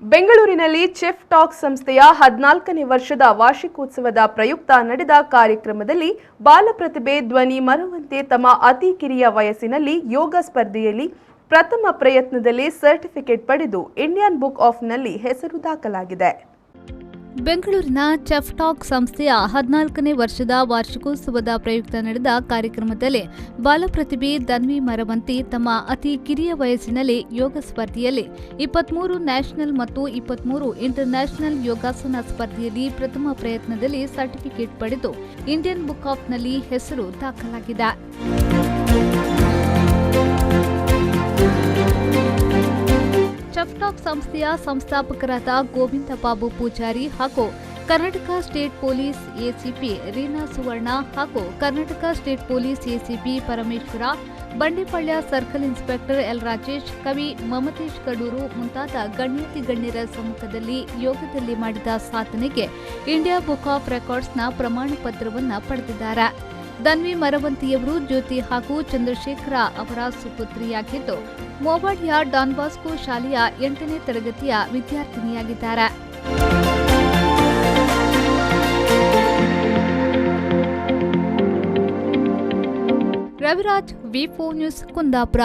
ಬೆಂಗಳೂರಿನಲ್ಲಿ chef talk ಸಂಸ್ಥೆಯ 14ನೇ ವರ್ಷದ ವಾರ್ಷಿಕೋತ್ಸವದ ಪ್ರಯುಕ್ತ ನಡೆದ ಕಾರ್ಯಕ್ರಮದಲ್ಲಿ ಬಾಲ ಪ್ರತಿಭೆ ಧ್ವನಿ ಮರವಂತೆ ತಮ್ಮ ಅತಿ ಕಿರಿಯ ವಯಸ್ಸಿನಲ್ಲಿ ಯೋಗ ಸ್ಪರ್ಧೆಯಲ್ಲಿ ಪ್ರಥಮ ಪ್ರಯತ್ನದಲ್ಲಿ ಸರ್ಟಿಫಿಕೇಟ್ ಪಡೆದು ಇಂಡಿಯನ್ ಬುಕ್ ಆಫ್ನಲ್ಲಿ ಹೆಸರು ದಾಖಲಾಗಿದೆ. ಬೆಂಗಳೂರಿನ ಚೆಫ್ ಟಾಕ್ ಸಂಸ್ಥೆಯ 14ನೇ ವರ್ಷದ ವಾರ್ಷಿಕೋತ್ಸವದ ಪ್ರಯುಕ್ತ ನಡೆದ ಕಾರ್ಯಕ್ರಮದಲ್ಲಿ ಬಾಲಪ್ರತಿಭೆ ಧನ್ವಿ ಮರವಂತಿ ತಮ್ಮ ಅತಿ ಕಿರಿಯ ವಯಸ್ಸಿನಲ್ಲಿ ಯೋಗ ಸ್ಪರ್ಧೆಯಲ್ಲಿ 23 ನ್ಯಾಷನಲ್ ಮತ್ತು 23 ಇಂಟರ್ ನ್ಯಾಷನಲ್ ಯೋಗಾಸನ ಸ್ಪರ್ಧೆಯಲ್ಲಿ ಪ್ರಥಮ ಪ್ರಯತ್ನದಲ್ಲಿ ಸರ್ಟಿಫಿಕೇಟ್ ಪಡೆದು ಇಂಡಿಯನ್ ಬುಕ್ ಆಫ್ನಲ್ಲಿ ಹೆಸರು ದಾಖಲಾಗಿದೆ. ಚೆಫ್ ಟಾಕ್ ಸಂಸ್ಥೆಯ ಸಂಸ್ಥಾಪಕರಾದ ಗೋವಿಂದ ಬಾಬು ಪೂಜಾರಿ ಹಾಗೂ Karnataka state police ACP Reena Suvarna ಹಾಗೂ Karnataka state police ACP Parameshwara, Bandepalya circle inspector L Rajesh, ಕವಿ ಮಮತೇಶ್ ಕಡೂರು ಮುಂತಾದ ಗಣ್ಯಾತಿ ಗಣ್ಯರ ಸಮ್ಮುಖದಲ್ಲಿ ಯೋಗದಲ್ಲಿ ಮಾಡಿದ ಸಾಧನೆಗೆ ಇಂಡಿಯಾ ಬುಕ್ ಆಫ್ ರೆಕಾರ್ಡ್ಸ್ನ ಪ್ರಮಾಣ ಪತ್ರವನ್ನು ಪಡೆದಿದ್ದಾರೆ. ಧನ್ವಿ ಮರವಂತಿಯವರು ಜ್ಯೋತಿ ಹಾಗೂ ಚಂದ್ರಶೇಖರ ಅವರ ಸುಪುತ್ರಿಯಾಗಿದ್ದು, ಮೋವಾಡಿಯ ಡಾನ್ ಬಾಸ್ಕೋ ಶಾಲೆಯ 8ನೇ ತರಗತಿಯ ವಿದ್ಯಾರ್ಥಿನಿಯಾಗಿದ್ದಾರೆ. ರವಿರಾಜ್, ವಿ4 ನ್ಯೂಸ್, ಕುಂದಾಪುರ.